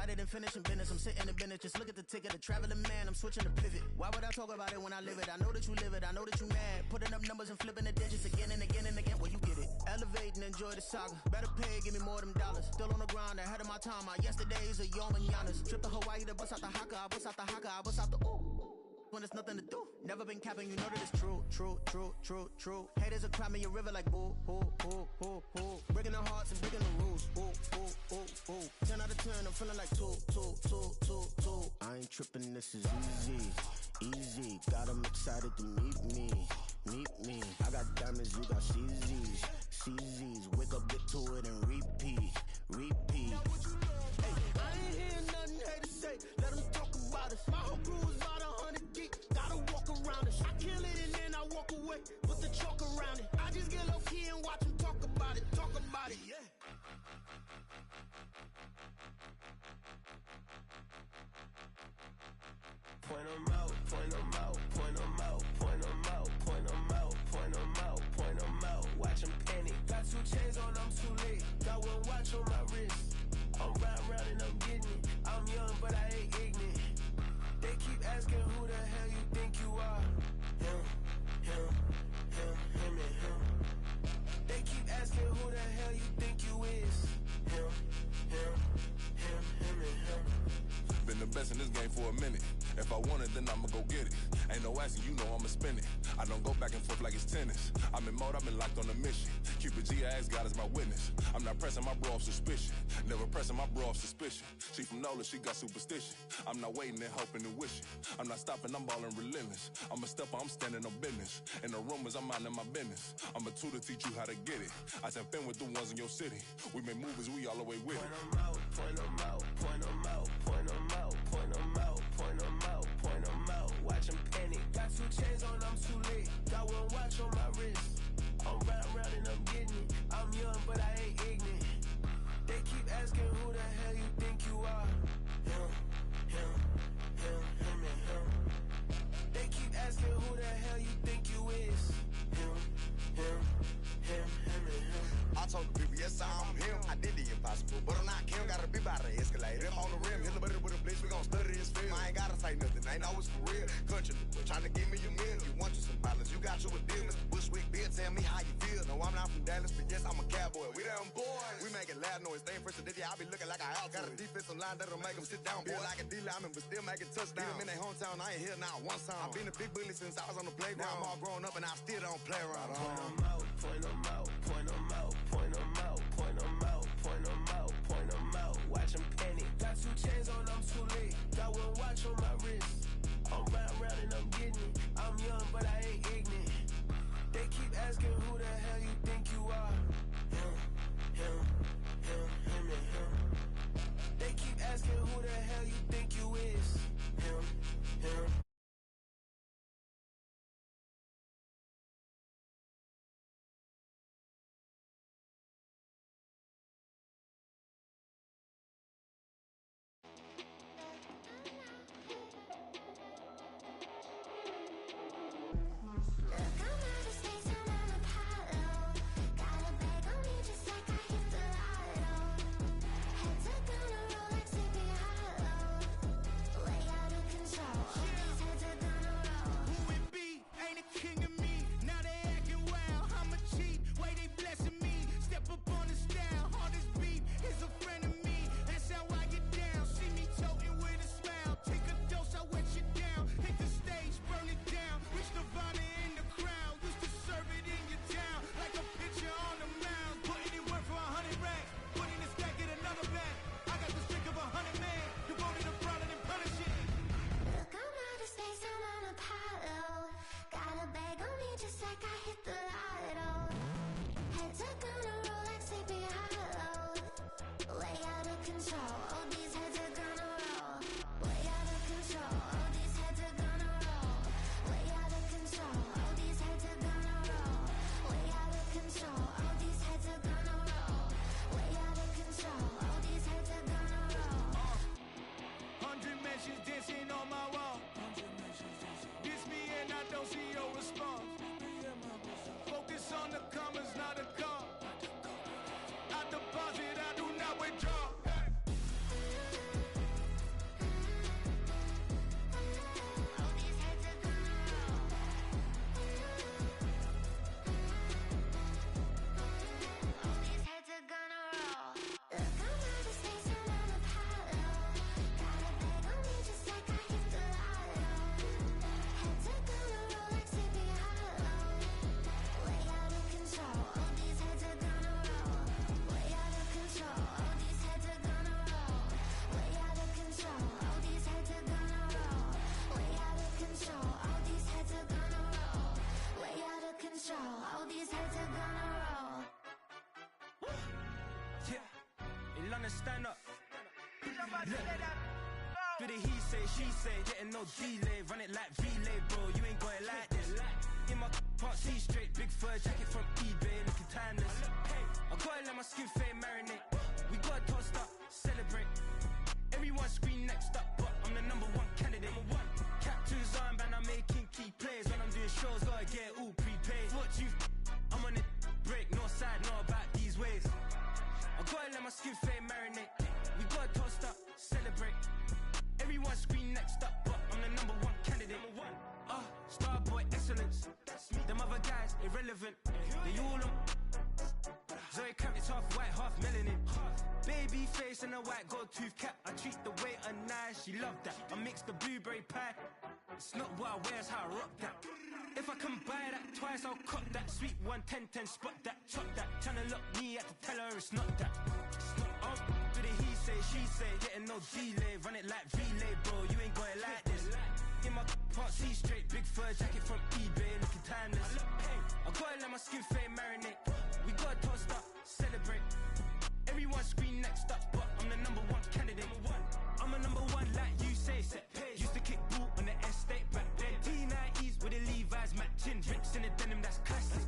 decided and finishing business. I'm sitting in business, just look at the ticket, a traveling man, I'm switching to pivot. Why would I talk about it when I live it? I know that you live it, I know that you mad. Putting up numbers and flipping the digits again and again and again. Well, you get it. Elevate and enjoy the saga. Better pay, give me more than dollars. Still on the grind, ahead of my time. My yesterdays are your mananas. Trip to Hawaii to bust out the haka. I bust out the haka, I bust out the ooh. When there's nothing to do. Never been capping, you know that it's true, true, true, true, true. Haters are climbing your river like boo, boo, boo, boo, boo. Breaking the hearts and breaking the rules. Ooh, ooh, ooh, ooh. 10 out of 10, I'm feeling like 2, 2, 2, 2, 2. I ain't tripping, this is easy, easy. Got 'em excited to meet me, meet me. I got diamonds, you got CZs, CZs. Wake up, get to it and repeat, repeat. Hey, I ain't hearing nothing haters say. Let them talk about us. My whole crew is about 100 deep. Gotta walk around us. I kill it and then I walk away. Put the chalk around it. I just get low key and watch them talk about it. Talk about it, yeah. Point 'em out, point 'em out, point 'em out, point 'em out, point 'em out, point 'em out, point 'em out. Watch 'em panic. Got 2 chains on, I'm too late. Got 1 watch on my wrist. I'm round and I'm getting it. I'm young, but I ain't ignorant. They keep asking who the hell you think you are. Him, him, him, him and him. They keep asking who the hell you think you is. Him, him, him, him and him. Been the best in this game for a minute. If I want it, then I'ma go get it. Ain't no asking, you know I'ma spin it. I don't go back and forth like it's tennis. I'm in mode, I've been locked on a mission. Cupid G, I ask God as my witness. I'm not pressing my bro off suspicion. Never pressing my bro off suspicion. She from Nola, she got superstition. I'm not waiting and hoping and wishing. I'm not stopping, I'm balling relentless. I'm a stepper, I'm standing on business. In the rumors, I'm minding my business. I'm a tutor, teach you how to get it. I said, fin with the ones in your city. We make movies, we all the way with it. Point 'em out, point 'em out, point 'em out, point 'em out, point 'em out, point 'em out, point 'em out. Watch 'em panic. Got 2 chains on, I'm too late. Got 1 watch on my wrist. I'm round and I'm getting it. I'm young, but I ain't ignorant. They keep asking who the hell you think you are. Him, him, him, him and him. They keep asking who the hell you think you is. Him, him, him, him and him. I told the people, yes, I'm him. I did the impossible, but I'm not Kim. Gotta be by the escalator. I'm on the rim, hit the butter with a blitz. We gon' study this film. I ain't gotta say nothing, ain't know it's for real. Country, trying to give me a meal. You want you some violence, you got you a deal. Mr. Bushwick, Bill, tell me how you feel. No, I'm not from Dallas, but yes, I'm a cowboy. We them boys. We making loud noise. Staying fresh to this, I be looking like a house. Got a defensive line that'll make them sit down. Feel like a D-lineman, but still making touchdowns. Them in their hometown, I ain't here now one time. I've been a big bully since I was on the playground. I'm all grown up and I still don't play around. Point 'em out, point 'em out, point 'em out, point 'em out, point 'em out, point 'em out, point 'em out. Watch 'em panic. Got 2 chains on, I'm too late. Got 1 watch on my wrist. I'm round and I'm getting it. I'm young, but I ain't ignorant. They keep asking who the hell you think you are. Him, him, him, him and him. They keep asking who the hell you think you is. Him, him. Look, I'm out of space, I'm on Apollo. Got a bag on me just like I hit the tryna stand up. Look, he say, she say, getting no delay, run it like relay, bro. You ain't got it like this. In my can't see straight, big fur jacket from eBay, looking timeless. I gotta let my skin fade marinate. We gotta toast up, celebrate. Everyone scream next up, but I'm the #1 candidate. Captain's armband, I'm making key plays. When I'm doing shows, gotta get all prepaid. What you? I'm on it, break, no side, know about these ways. I gotta let my skin fade marinate. We gotta toast up, celebrate. Everyone scream next up, but I'm the #1 candidate. Starboy excellence. Them other guys irrelevant. They all on. Zoe Kravitz half white, half melanin. Baby face and a white gold tooth cap. I treat the waiter nice, she loved that. I mix the blueberry pie. It's not what I wear, it's how I rock that. If I can buy that twice, I'll cut that. Sweet 110, spot that, chop that. Tryna lock me, I have to tell her it's not that. Do the he say, she say, getting no delay. Run it like relay, bro, you ain't got it like this. In my can't see straight, big fur jacket from eBay, looking timeless. I gotta let my skin fade marinate. We gotta toast up, celebrate. Everyone scream next up, but I'm the #1 candidate. I'm a #1 like you say, set pace. Used to kick ball on the estate back then. T90s with the Levi's matching. Bricks in the denim, that's classic.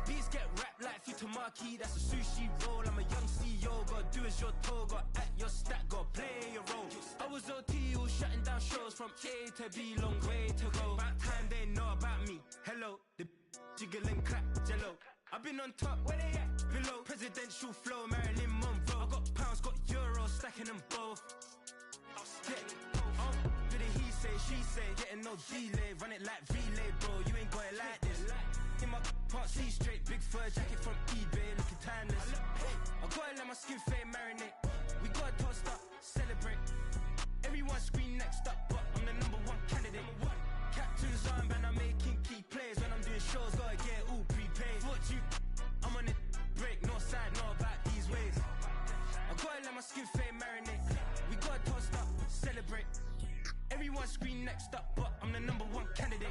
Beats get wrapped like Futamaki, that's a sushi roll. I'm a young CEO, gotta do as you're told. Gotta act your stat, gotta play your role. I was OT, all shutting down shows from A to B, long way to go. About time they know about me. Hello, the jiggle and clap, jello. I've been on top, where they at? Below, presidential flow, Marilyn Monroe. I got pounds, got euros, stacking them both. Do the he say, she say, getting no delay, run it like relay, bro. You ain't got it like this. In my can't see straight, big fur jacket from eBay, looking timeless. I gotta let my skin fade marinate. We gotta toast up, celebrate. Everyone scream next up, but I'm the #1 candidate. Captain's armband, I'm making key plays. When I'm doing shows, gotta get all prepaid. What you? I'm on it, break, no side, know about these ways. I gotta let my skin fade marinate. We gotta toast up, celebrate. Everyone scream next up, but I'm the #1 candidate.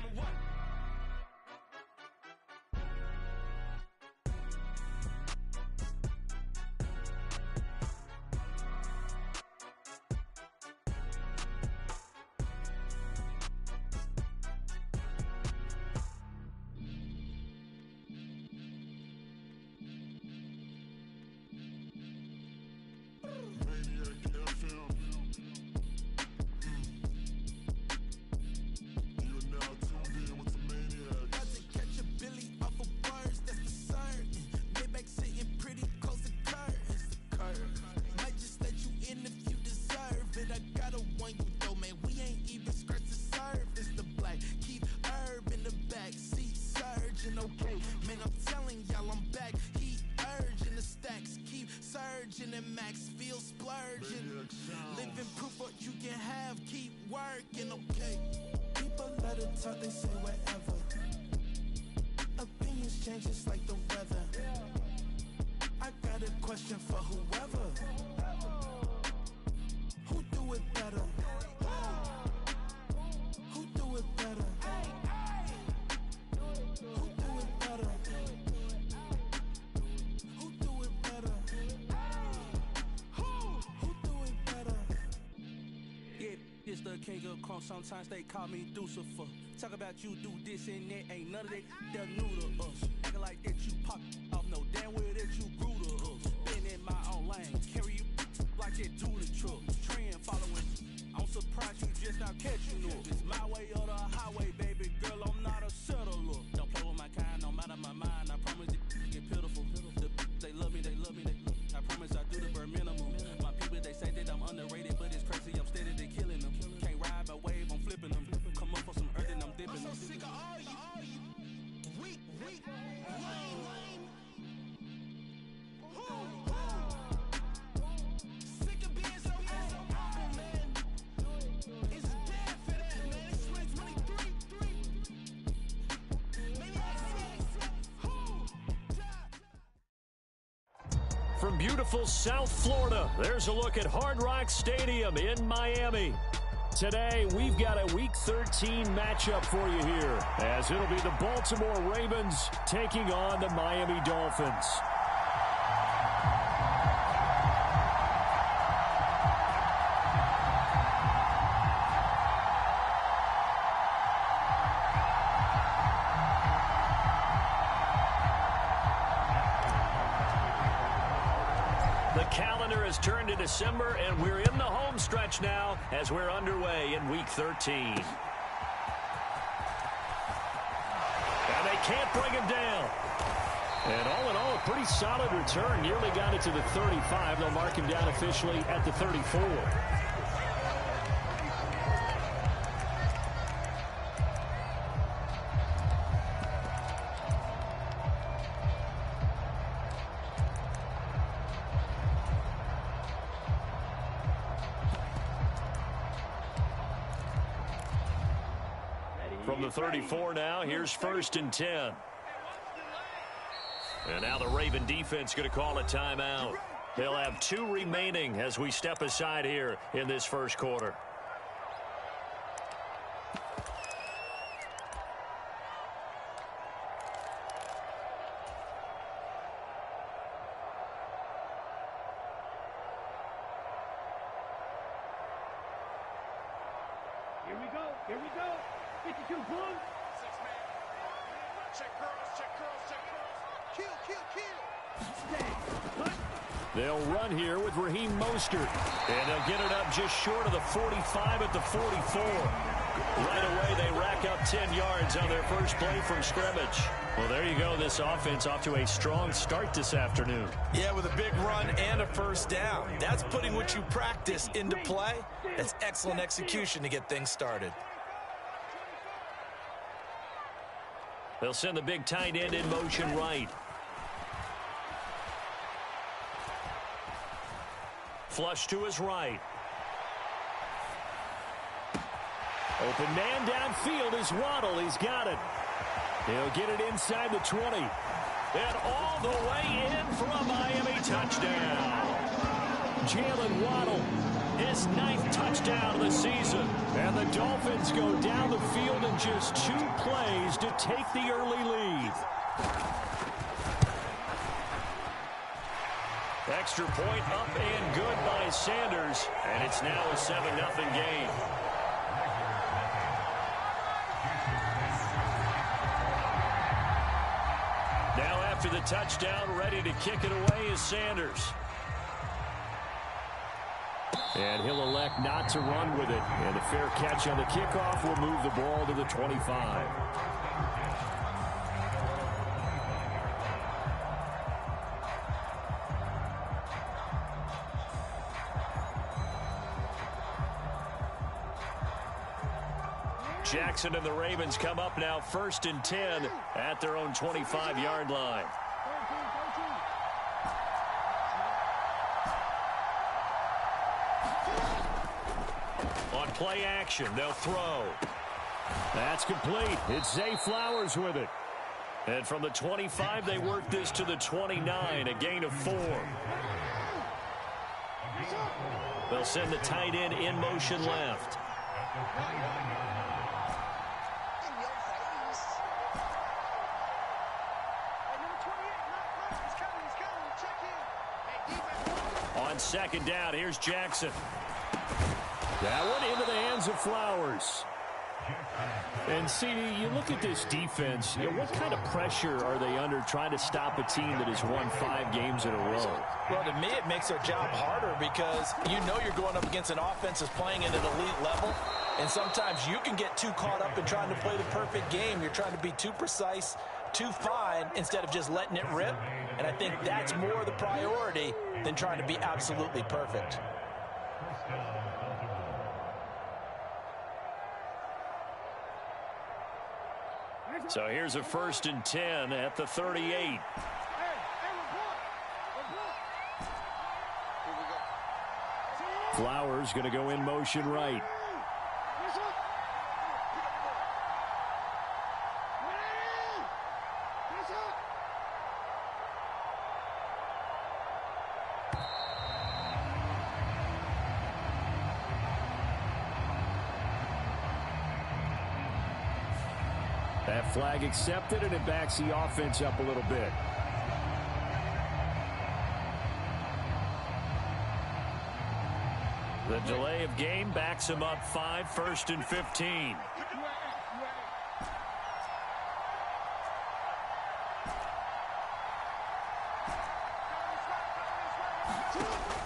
And max feel splurging. Living proof what you can have, keep working, okay? People let it talk, they say whatever. Opinions change just like the weather. I got a question for whoever. Who do it better? Who do it better? Who do it better? This the king of crunk, sometimes they call me Lucifer. Talk about you do this and that, ain't none of that, they're new to us. Acting like that you pop off, no damn well that you grew to us. Been in my own lane, carry you like that dually truck. Trend following, I'm surprised you just now catching up. It's my way or the highway, baby girl, I'm not a settler. Don't play with my kind, no matter my mind, I promise it get pitiful. They love me, they love me, I promise I do the bare minimum. My people, they say that I'm underrated, but it's crazy, I'm steady, they killing them. Can't ride my wave, I'm flipping them. Come up for some earth and I'm dipping them. I'm so sick of all you weak, lame. Sick of being so old, man. It's dead for that, man. It's 2023. From beautiful South Florida, there's a look at Hard Rock Stadium in Miami. Today, we've got a Week 13 matchup for you here, as it'll be the Baltimore Ravens taking on the Miami Dolphins. calendar has turned to December, and we're in the home stretch now as we're underway in Week 13. And they can't bring him down. And all in all, a pretty solid return. Nearly got it to the 35. They'll mark him down officially at the 34. From the 34 now, here's 1st and 10. And now the Raven defense going to call a timeout. They'll have 2 remaining as we step aside here in this first quarter. Here we go. Here we go. 52 Bulls. 6-man. Check girls, check girls, check girls. Kill, kill, kill. Stay. What? They'll run here with Raheem Mostert. And they'll get it up just short of the 45 at the 44. Right away, they rack up 10 yards on their first play from scrimmage. Well, there you go. This offense off to a strong start this afternoon. Yeah, with a big run and a first down. That's putting what you practice into play. That's excellent execution to get things started. They'll send the big tight end in motion right. Flush to his right. Open man downfield is Waddle. He's got it. He'll get it inside the 20. And all the way in for a Miami touchdown. Jalen Waddle, his 9th touchdown of the season. And the Dolphins go down the field in just 2 plays to take the early lead. Extra point up and good by Sanders. And it's now a 7-0 game. Now after the touchdown, ready to kick it away is Sanders. And he'll elect not to run with it. And a fair catch on the kickoff will move the ball to the 25. Jackson and the Ravens come up now 1st and 10 at their own 25-yard line. On play action, they'll throw. That's complete. It's Zay Flowers with it. And from the 25, they work this to the 29, a gain of 4. They'll send the tight end in motion left. On 2nd down, here's Jackson. That one into the hands of Flowers. And, CD, you look at this defense, what kind of pressure are they under trying to stop a team that has won 5 games in a row? Well, to me, it makes their job harder because you know you're going up against an offense that's playing at an elite level. And sometimes you can get too caught up in trying to play the perfect game. You're trying to be too precise, too fine, instead of just letting it rip. And I think that's more the priority than trying to be absolutely perfect. So here's a 1st and 10 at the 38. Flowers going to go in motion right. That flag accepted, and it backs the offense up a little bit. The delay of game backs him up 5, 1st and 15.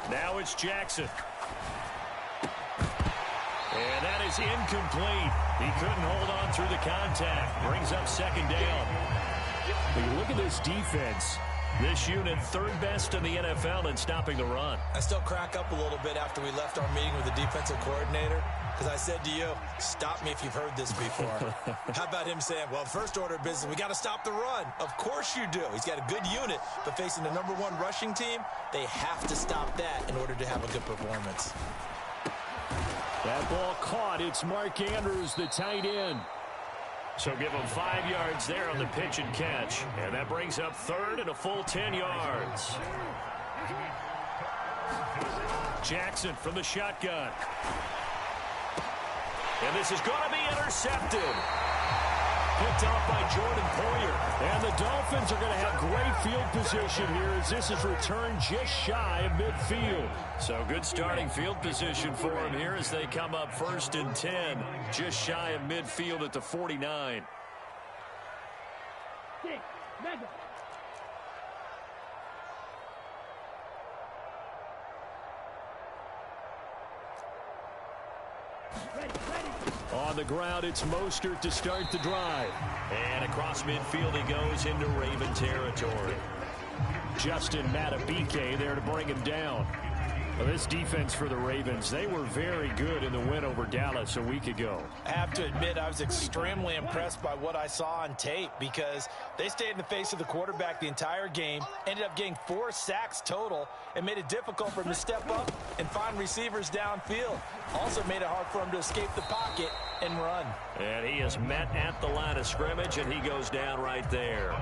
Now it's Jackson. And that is incomplete. He couldn't hold on through the contact. Brings up second down. When you look at this defense, this unit third best in the NFL in stopping the run. I still crack up a little bit after we left our meeting with the defensive coordinator, because I said to you, stop me if you've heard this before. How about him saying, well, first order of business, we got to stop the run. Of course you do. He's got a good unit, but facing the #1 rushing team, they have to stop that in order to have a good performance. That ball caught. It's Mark Andrews, the tight end. So give him 5 yards there on the pitch and catch. And that brings up third and a full 10 yards. Jackson from the shotgun. And this is going to be intercepted. Picked off by Jordan Poyer. And the Dolphins are going to have great field position here as this is returned just shy of midfield. So good starting field position for them here as they come up 1st and 10. Just shy of midfield at the 49. On the ground, it's Mostert to start the drive. And across midfield he goes into Raven territory. Justin Matabike there to bring him down. Well, this defense for the Ravens, they were very good in the win over Dallas a week ago. I have to admit, I was extremely impressed by what I saw on tape because they stayed in the face of the quarterback the entire game, ended up getting 4 sacks total, and made it difficult for him to step up and find receivers downfield. Also made it hard for him to escape the pocket and run. And he is met at the line of scrimmage, and he goes down right there.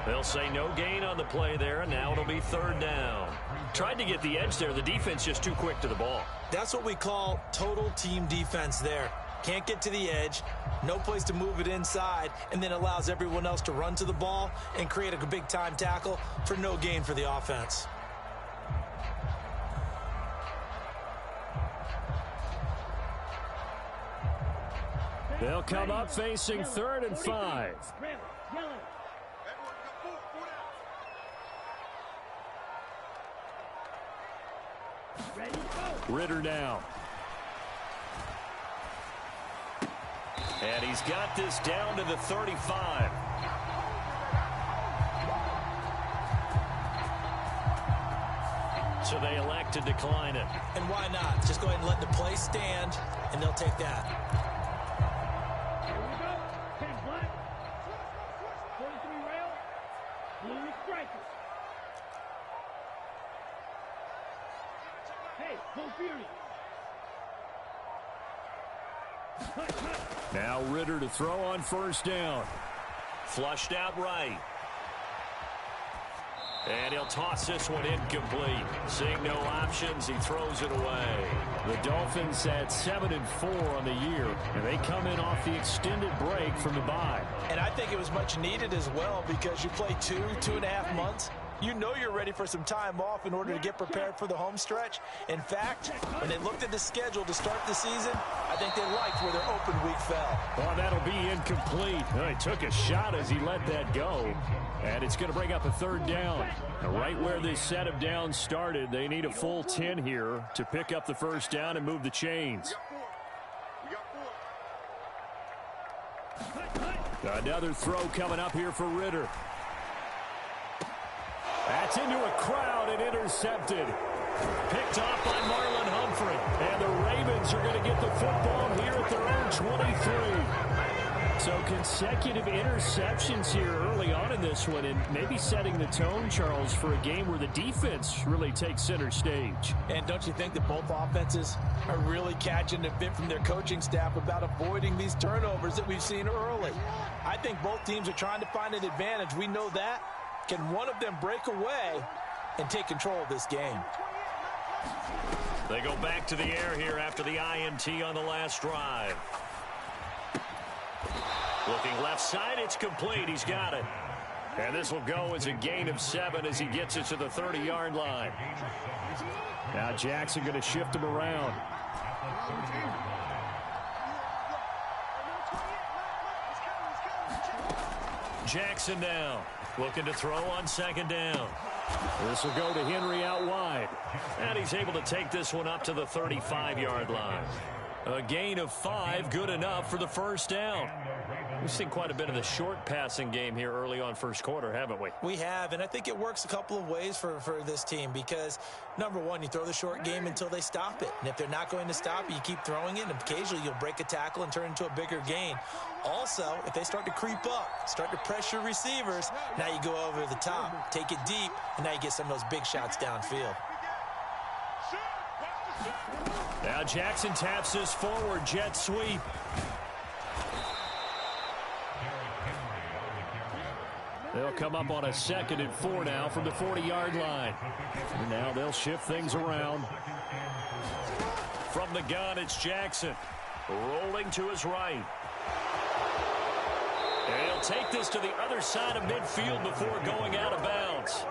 They'll say no gain on the play there, and now it'll be 3rd down. Tried to get the edge there. The defense just too quick to the ball. That's what we call total team defense there. Can't get to the edge, no place to move it inside, and then allows everyone else to run to the ball and create a big-time tackle for no gain for the offense. They'll come up facing 3rd and 5. Ritter now. And he's got this down to the 35. So they elect to decline it. And why not? Just go ahead and let the play stand, and they'll take that. Here we go. 10 black. 43 rail. Blue strikers. Hey, full fury. Now Ritter to throw on 1st down. Flushed out right. And he'll toss this one incomplete. Seeing no options, he throws it away. The Dolphins at 7-4 on the year, and they come in off the extended break from the bye. And I think it was much needed as well because you play 2.5 months. You know you're ready for some time off in order to get prepared for the home stretch. In fact, when they looked at the schedule to start the season, I think they liked where their open week fell. Well, that'll be incomplete. He took a shot as he let that go. And it's going to bring up a 3rd down. Now, right where this set of downs started, they need a full 10 here to pick up the 1st down and move the chains. Another throw coming up here for Ritter. That's into a crowd and intercepted. Picked off by Marlon Humphrey. And the Ravens are going to get the football here at their own 23. So consecutive interceptions here early on in this one, and maybe setting the tone, Charles, for a game where the defense really takes center stage. And don't you think that both offenses are really catching a bit from their coaching staff about avoiding these turnovers that we've seen early? I think both teams are trying to find an advantage. We know that. Can one of them break away and take control of this game? They go back to the air here after the INT on the last drive. Looking left side, it's complete. He's got it. And this will go as a gain of 7 as he gets it to the 30-yard line. Now Jackson going to shift him around. Jackson now looking to throw on 2nd down. This will go to Henry out wide. And he's able to take this one up to the 35-yard line. A gain of 5, good enough for the first down. We've seen quite a bit of the short passing game here early on first quarter, haven't we? We have, and I think it works a couple of ways for this team because, number one, you throw the short game until they stop it. And if they're not going to stop it, you keep throwing it, and occasionally you'll break a tackle and turn it into a bigger gain. Also, if they start to creep up, start to pressure receivers, now you go over the top, take it deep, and now you get some of those big shots downfield. Now Jackson taps this forward jet sweep. They'll come up on a 2nd and 4 now from the 40-yard line. And now they'll shift things around. From the gun, it's Jackson. Rolling to his right. And he'll take this to the other side of midfield before going out of bounds.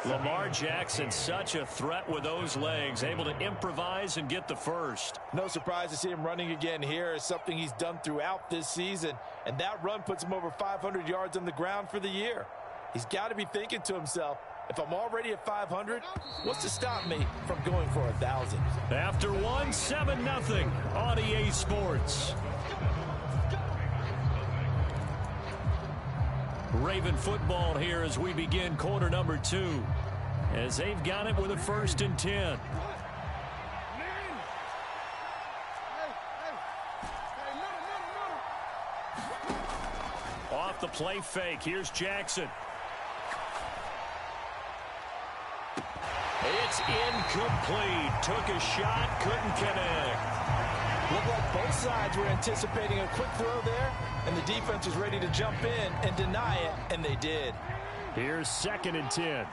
Lamar Jackson, such a threat with those legs, able to improvise and get the first. No surprise to see him running again here. It's something he's done throughout this season, and that run puts him over 500 yards on the ground for the year. He's got to be thinking to himself, if I'm already at 500, what's to stop me from going for 1,000? After 1, 7-0 on EA Sports. Raven football here as we begin quarter number 2. As they've got it with a 1st and 10. Off the play fake. Here's Jackson. It's incomplete. Took a shot, couldn't connect. Looked like both sides were anticipating a quick throw there, and the defense was ready to jump in and deny it, and they did. Here's 2nd and 10.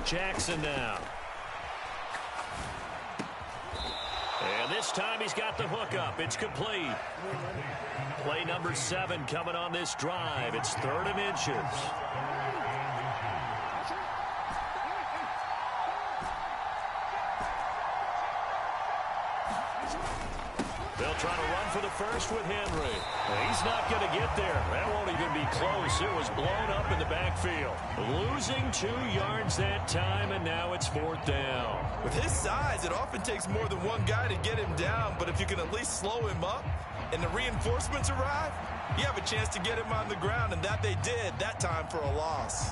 Jackson now. And this time he's got the hook up. It's complete. Play number 7 coming on this drive. It's 3rd and inches. They'll try to run for the first with Henry. He's not going to get there. That won't even be close. It was blown up in the backfield. Losing 2 yards that time, and now it's 4th down. With his size, it often takes more than one guy to get him down, but if you can at least slow him up and the reinforcements arrive, you have a chance to get him on the ground, and that they did that time for a loss.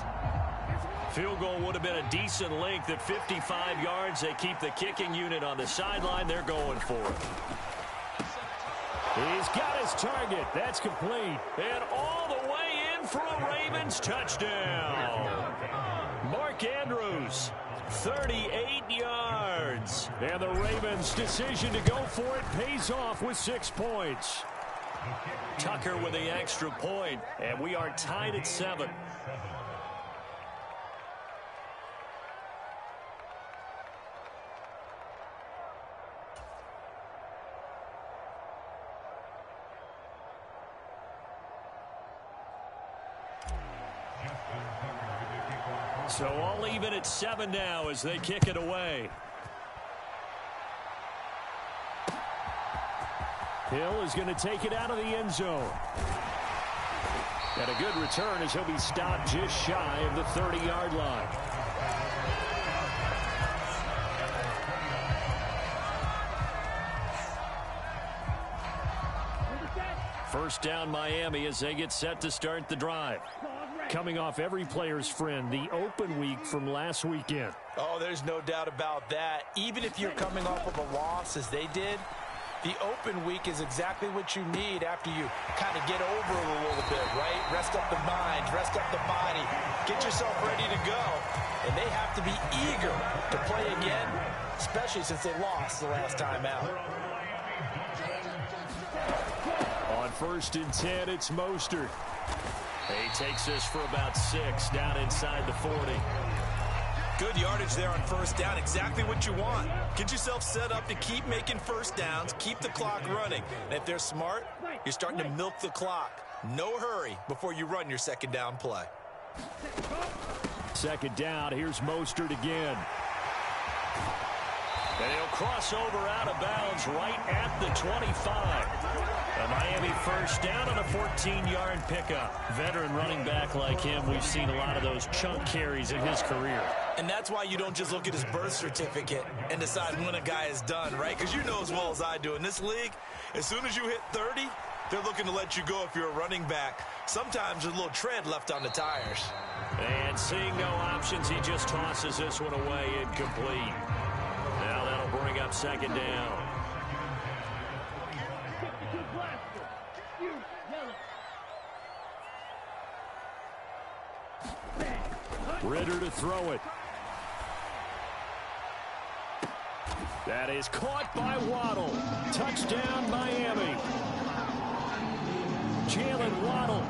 Field goal would have been a decent length at 55 yards. They keep the kicking unit on the sideline. They're going for it. He's got his target. That's complete. And all the way in for a Ravens touchdown. Mark Andrews, 38 yards. And the Ravens' decision to go for it pays off with 6 points. Tucker with the extra point, and we are tied at 7. So all even at 7 now as they kick it away. Hill is going to take it out of the end zone. And a good return as he'll be stopped just shy of the 30-yard line. First down Miami as they get set to start the drive. Coming off every player's friend, the open week from last weekend. Oh, there's no doubt about that. Even if you're coming off of a loss as they did, the open week is exactly what you need after you kind of get over it a little bit, right? Rest up the mind, rest up the body, get yourself ready to go. And they have to be eager to play again, especially since they lost the last time out. On 1st and 10, it's Mostert. He takes this for about 6 down inside the 40. Good yardage there on 1st down. Exactly what you want. Get yourself set up to keep making 1st downs, keep the clock running. And if they're smart, you're starting to milk the clock. No hurry before you run your 2nd down play. Second down. Here's Mostert again. And he'll cross over out of bounds right at the 25. A Miami first down on a 14-yard pickup. Veteran running back like him, we've seen a lot of those chunk carries in his career. And that's why you don't just look at his birth certificate and decide when a guy is done, right? Because you know as well as I do, in this league, as soon as you hit 30, they're looking to let you go if you're a running back. Sometimes there's a little tread left on the tires. And seeing no options, he just tosses this one away incomplete. Now that'll bring up second down. Ritter to throw it. That is caught by Waddle. Touchdown, Miami. Jalen Waddle.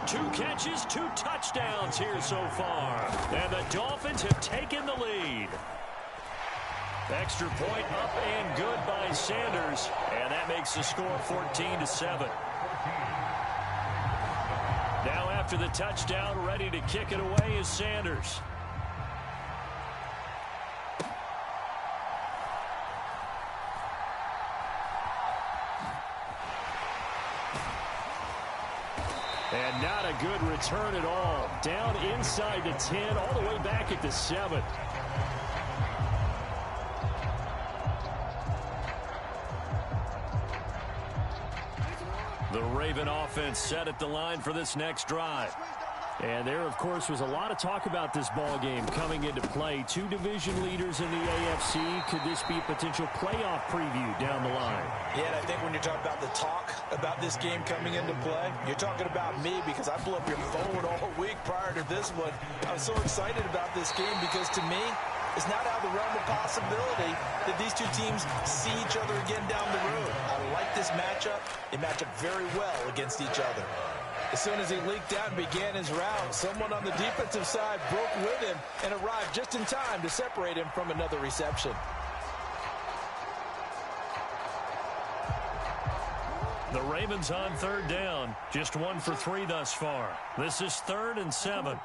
2 catches, 2 touchdowns here so far. And the Dolphins have taken the lead. Extra point up and good by Sanders. And that makes the score 14-7. Now after the touchdown, ready to kick it away is Sanders. And not a good return at all. Down inside the 10, all the way back at the 7. The Raven offense set at the line for this next drive. And there, of course, was a lot of talk about this ball game coming into play. 2 division leaders in the AFC. Could this be a potential playoff preview down the line? Yeah, and I think when you're talking about the talk about this game coming into play, you're talking about me because I blew up your phone all week prior to this one. I was so excited about this game because to me, it's not out of the realm of possibility that these 2 teams see each other again down the road. I like this matchup. They match up very well against each other. As soon as he leaked out and began his route, someone on the defensive side broke with him and arrived just in time to separate him from another reception. The Ravens on third down. Just 1 for 3 thus far. This is 3rd and 7.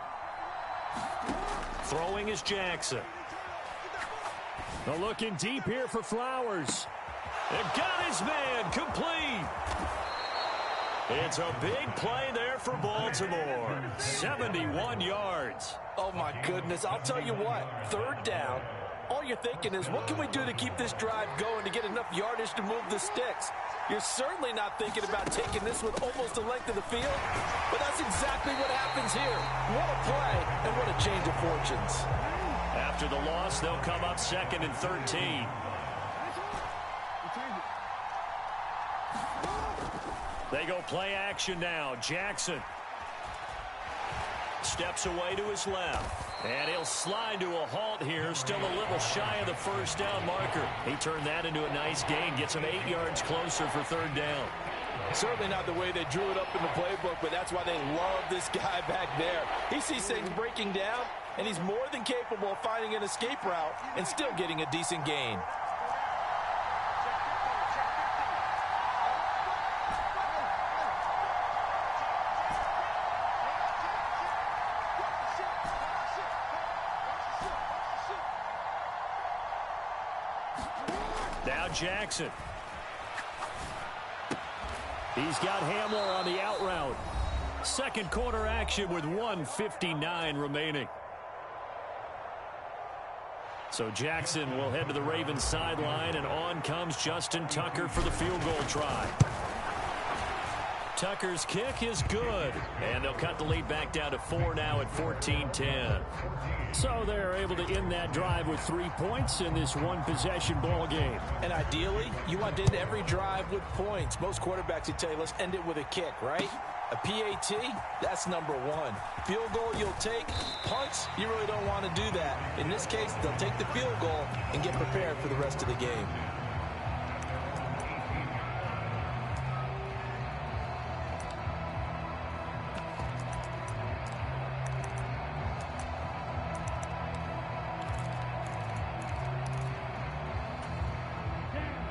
Throwing is Jackson. They're looking deep here for Flowers. They've got his man complete. It's a big play there for Baltimore. 71 yards. Oh, my goodness. I'll tell you what. 3rd down. All you're thinking is, what can we do to keep this drive going to get enough yardage to move the sticks? You're certainly not thinking about taking this with almost the length of the field, but that's exactly what happens here. What a play and what a change of fortunes. After the loss, they'll come up 2nd and 13. They go play action now. Jackson steps away to his left. And he'll slide to a halt here. Still a little shy of the first down marker. He turned that into a nice gain. Gets him 8 yards closer for 3rd down. Certainly not the way they drew it up in the playbook, but that's why they love this guy back there. He sees things breaking down, and he's more than capable of finding an escape route and still getting a decent gain. Now Jackson. He's got Hamler on the out route. Second quarter action with 1:59 remaining. So Jackson will head to the Ravens sideline, and on comes Justin Tucker for the field goal try. Tucker's kick is good, and they'll cut the lead back down to 4 now at 14-10. So they're able to end that drive with 3 points in this one-possession ball game. And ideally, you want to end every drive with points. Most quarterbacks would tell you, let's end it with a kick, right? A PAT, that's number 1. Field goal you'll take. Punts, you really don't want to do that. In this case, they'll take the field goal and get prepared for the rest of the game.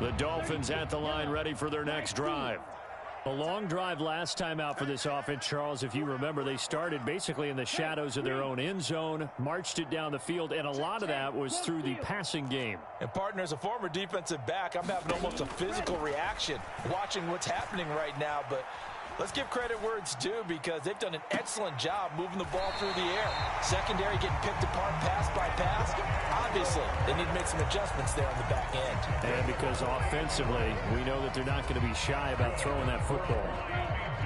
The Dolphins at the line ready for their next drive. A long drive last time out for this offense, Charles. If you remember, they started basically in the shadows of their own end zone, marched it down the field, and a lot of that was through the passing game. And, partner, as a former defensive back, I'm having almost a physical reaction watching what's happening right now. But let's give credit where it's due because they've done an excellent job moving the ball through the air. Secondary getting picked apart pass by pass. Obviously, they need to make some adjustments there on the back end. And because offensively, we know that they're not going to be shy about throwing that football.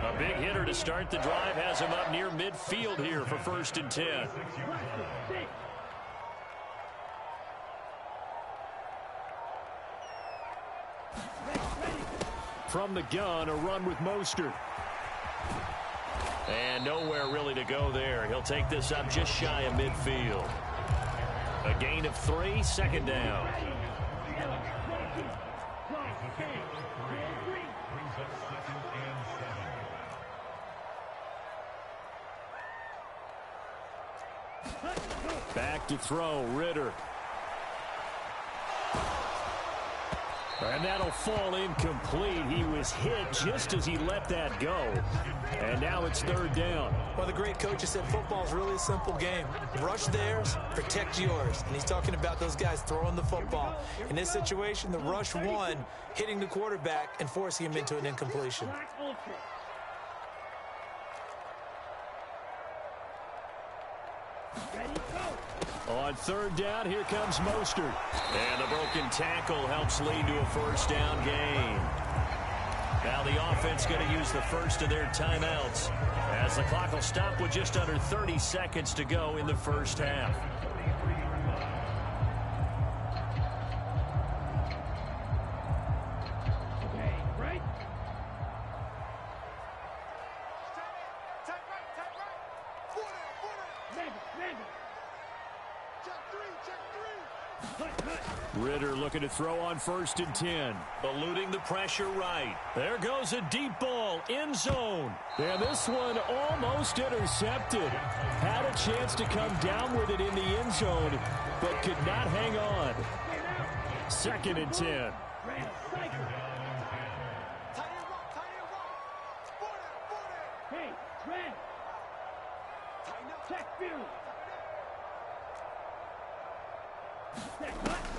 A big hitter to start the drive has him up near midfield here for 1st and 10. From the gun, a run with Mostert. And nowhere really to go there. He'll take this up just shy of midfield. A gain of 3, 2nd down. Back to throw, Ritter. And that'll fall incomplete. He was hit just as he let that go. And now it's 3rd down. Well, the great coach has said football is really a simple game. Rush theirs, protect yours. And he's talking about those guys throwing the football. In this situation, the rush won, hitting the quarterback and forcing him into an incompletion. On 3rd down, here comes Mostert. And the broken tackle helps lead to a 1st down gain. Now the offense going to use the first of their timeouts as the clock will stop with just under 30 seconds to go in the 1st half. Ritter looking to throw on 1st and 10. Eluding the pressure right. There goes a deep ball, end zone. And this one almost intercepted. Had a chance to come down with it in the end zone, but could not hang on. 2nd and 10.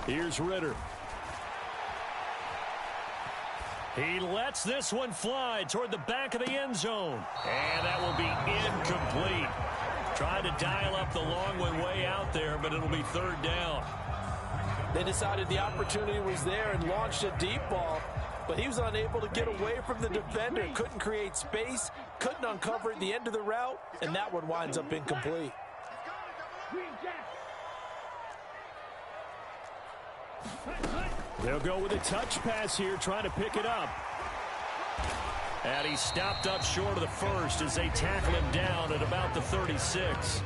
Here's Ritter. He lets this one fly toward the back of the end zone. And that will be incomplete. Tried to dial up the long one way out there, but it'll be 3rd down. They decided the opportunity was there and launched a deep ball, but he was unable to get away from the defender. Couldn't create space, couldn't uncover at the end of the route, and that one winds up incomplete. They'll go with a touch pass here, trying to pick it up. And he stopped up short of the first as they tackle him down at about the 36.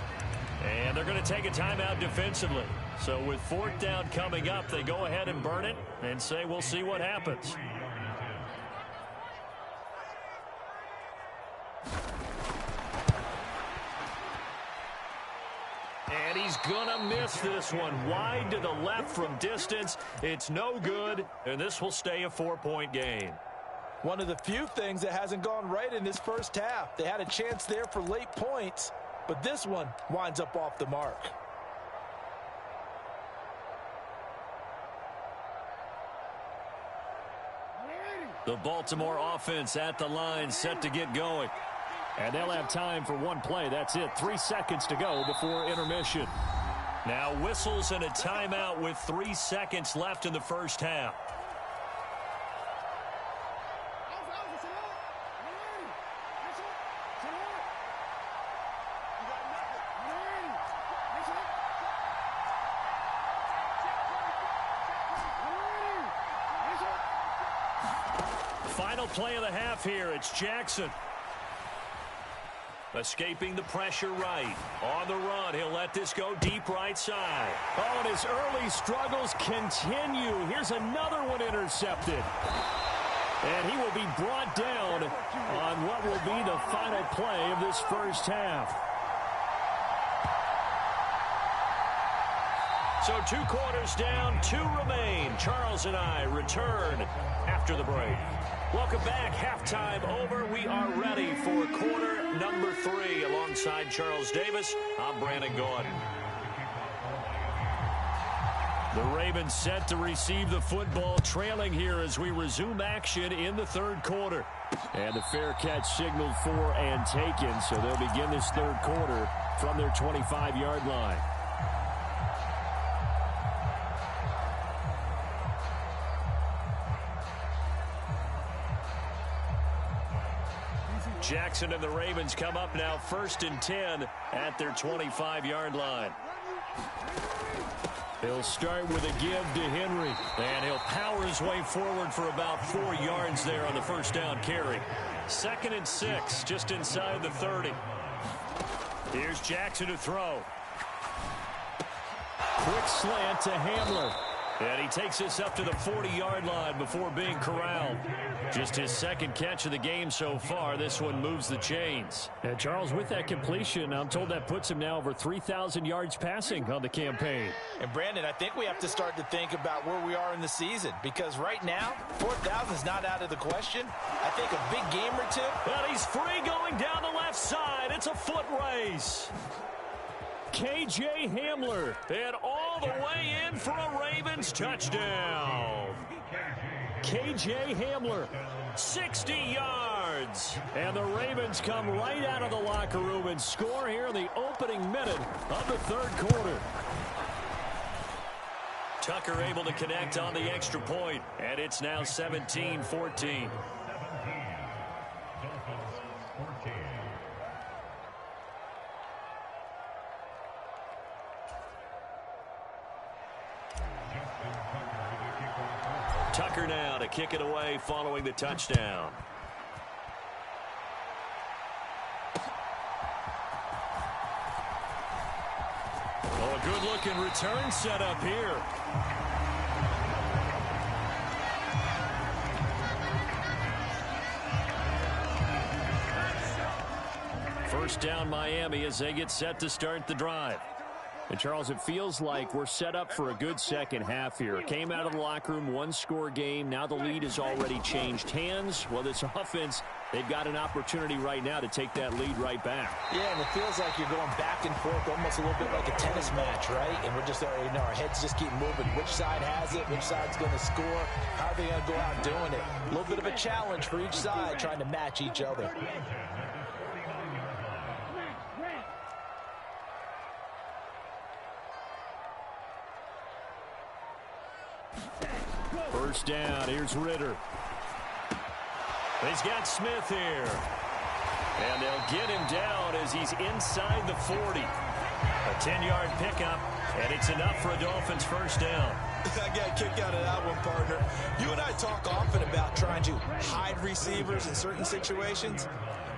And they're going to take a timeout defensively. So with 4th down coming up, they go ahead and burn it and say we'll see what happens. And he's gonna miss this one wide to the left from distance. It's no good, and this will stay a 4-point game. One of the few things that hasn't gone right in this 1st half. They had a chance there for late points, but this one winds up off the mark. The Baltimore offense at the line, set to get going. And they'll have time for one play. That's it. 3 seconds to go before intermission. Now whistles and a timeout with 3 seconds left in the 1st half. Final play of the half here. It's Jackson. Escaping the pressure right. On the run, he'll let this go deep right side. Oh, and his early struggles continue. Here's another one intercepted. And he will be brought down on what will be the final play of this 1st half. So 2 quarters down, 2 remain. Charles and I return after the break. Welcome back. Halftime over. We are ready for quarter number 3. Alongside Charles Davis, I'm Brandon Gordon. The Ravens set to receive the football, trailing here as we resume action in the 3rd quarter. And the fair catch signaled for and taken, so they'll begin this 3rd quarter from their 25-yard line. Jackson and the Ravens come up now 1st and 10 at their 25-yard line. He'll start with a give to Henry, and he'll power his way forward for about 4 yards there on the 1st down carry. 2nd and 6, just inside the 30. Here's Jackson to throw. Quick slant to Hamler. And he takes this up to the 40-yard line before being corralled. Just his 2nd catch of the game so far. This one moves the chains. And Charles, with that completion, I'm told that puts him now over 3,000 yards passing on the campaign. And Brandon, I think we have to start to think about where we are in the season, because right now, 4,000 is not out of the question. I think a big game or 2. And he's free going down the left side. It's a foot race. K.J. Hamler, and all the way in for a Ravens touchdown. K.J. Hamler, 60 yards. And the Ravens come right out of the locker room and score here in the opening minute of the 3rd quarter. Tucker able to connect on the extra point, and it's now 17-14. Tucker now to kick it away following the touchdown. Oh, a good-looking return set up here. First down Miami as they get set to start the drive. And, Charles, it feels like we're set up for a good second half here. Came out of the locker room, 1-score game. Now the lead has already changed hands. Well, this offense, they've got an opportunity right now to take that lead right back. Yeah, and it feels like you're going back and forth, almost a little bit like a tennis match, right? And we're just, our heads just keep moving. Which side has it? Which side's going to score? How are they going to go out doing it? A little bit of a challenge for each side, trying to match each other. First down, here's Ritter. He's got Smith here. And they'll get him down as he's inside the 40. A 10-yard pickup, and it's enough for a Dolphins first down. I got a kick out of that one, partner. You and I talk often about trying to hide receivers in certain situations,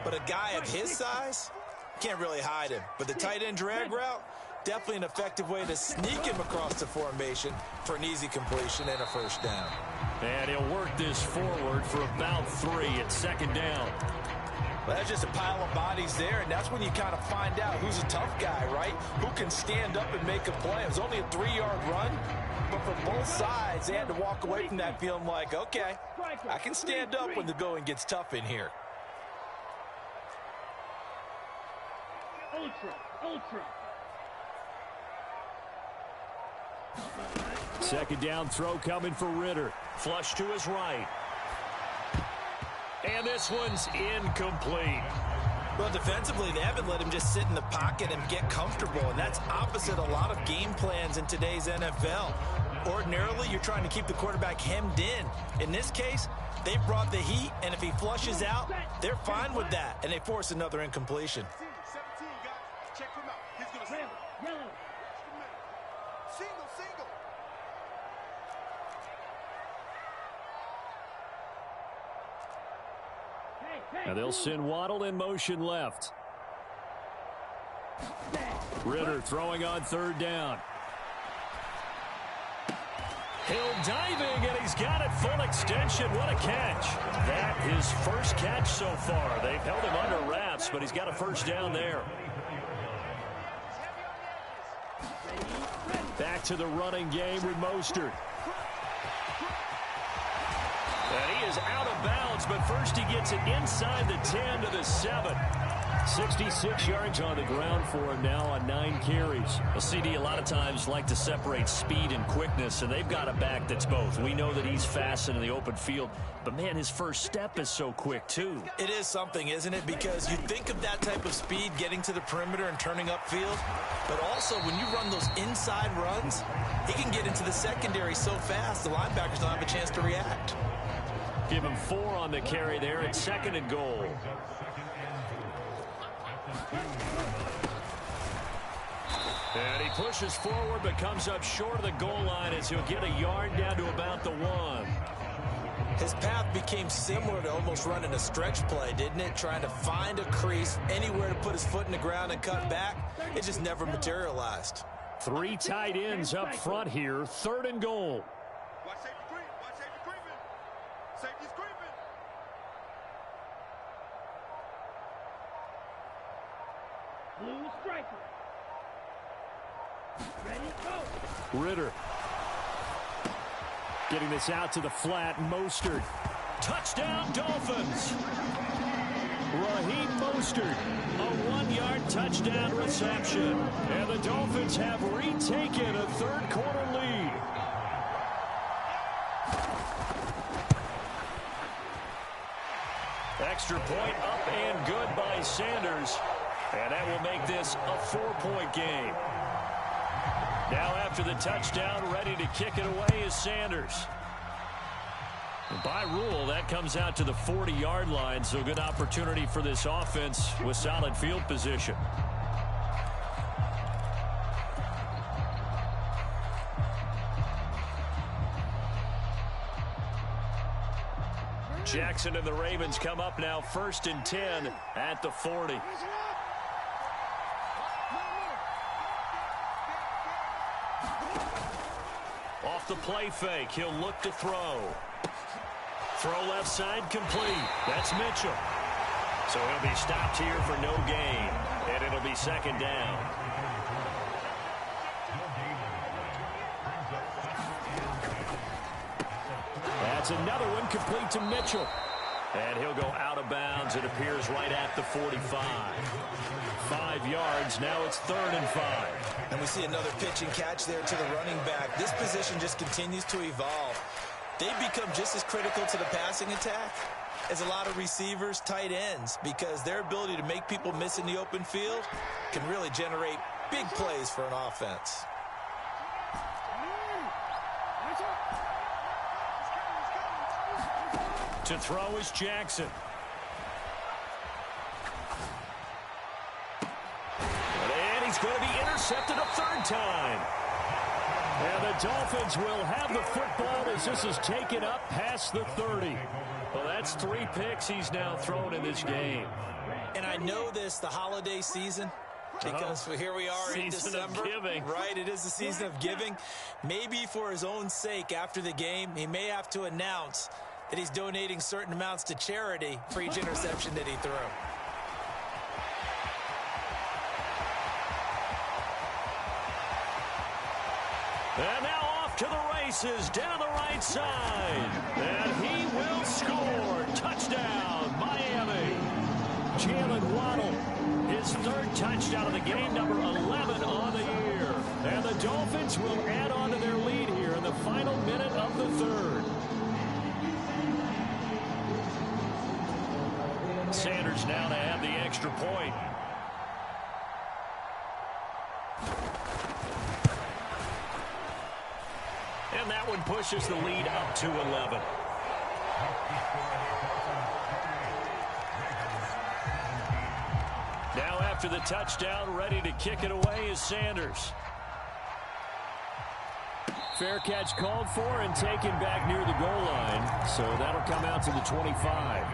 but a guy of his size can't really hide him. But the tight end drag route, definitely an effective way to sneak him across the formation for an easy completion and a first down. And he'll work this forward for about 3 at 2nd down. Well, that's just a pile of bodies there, and that's when you kind of find out who's a tough guy, right? Who can stand up and make a play. It was only a 3-yard run, but for both sides, they had to walk away from that feeling like, okay, I can stand up when the going gets tough in here. Ultra. 2nd down throw coming for Ritter. Flush to his right. And this one's incomplete. Well, defensively, they haven't let him just sit in the pocket and get comfortable, and that's opposite a lot of game plans in today's NFL. Ordinarily, you're trying to keep the quarterback hemmed in. In this case, they brought the heat, and if he flushes out, they're fine with that, and they force another incompletion. 17, guys. Check him out. He's going to Yellow. Single. Now they'll send Waddle in motion left. Ritter throwing on 3rd down. Hill diving, and he's got it full extension. What a catch. That his first catch so far. They've held him under wraps, but he's got a first down there. Back to the running game with Mostert. And he is out of bounds, but first he gets it inside the 10 to the 7. 66 yards on the ground for him now on 9 carries. Well, CD, a lot of times like to separate speed and quickness, and they've got a back that's both. We know that he's fast in the open field, but, man, his first step is so quick, too. It is something, isn't it? Because you think of that type of speed getting to the perimeter and turning upfield, but also when you run those inside runs, he can get into the secondary so fast the linebackers don't have a chance to react. Give him 4 on the carry there at 2nd and goal. And he pushes forward but comes up short of the goal line as he'll get a yard down to about the 1. His path became similar to almost running a stretch play, didn't it? Trying to find a crease, anywhere to put his foot in the ground and cut back. It just never materialized. 3 tight ends up front here, 3rd and goal. Watch safety creep. Watch safety creeping. Safety's creeping. Blue striker. Ready, go. Ritter. Getting this out to the flat. Mostert. Touchdown, Dolphins. Raheem Mostert. A 1-yard touchdown reception. And the Dolphins have retaken a 3rd quarter lead. Extra point up and good by Sanders. And that will make this a 4-point game. Now after the touchdown, ready to kick it away is Sanders. And by rule, that comes out to the 40-yard line, so good opportunity for this offense with solid field position. Jackson and the Ravens come up now 1st and 10 at the 40. Off the play fake, he'll look to throw. Throw left side complete. That's Mitchell. So he'll be stopped here for no gain, and it'll be 2nd down. That's another one complete to Mitchell. And he'll go out of bounds. It appears right at the 45. 5 yards. Now it's 3rd and 5. And we see another pitch and catch there to the running back. This position just continues to evolve. They've become just as critical to the passing attack as a lot of receivers, tight ends, because their ability to make people miss in the open field can really generate big plays for an offense. To throw is Jackson. And he's going to be intercepted a 3rd time. And the Dolphins will have the football as this is taken up past the 30. Well, that's 3 picks he's now thrown in this game. And I know this, the holiday season, because here we are in December. Of giving. Right, it is the season of giving. Maybe for his own sake after the game, he may have to announce that he's donating certain amounts to charity for each interception that he threw. And now off to the races, down the right side. And he will score. Touchdown, Miami. Jalen Waddle, his 3rd touchdown of the game, number 11 on the year. And the Dolphins will add on to their lead here in the final minute of the 3rd. Sanders now to have the extra point. And that one pushes the lead up to 11. Now after the touchdown, ready to kick it away is Sanders. Fair catch called for and taken back near the goal line. So that'll come out to the 25.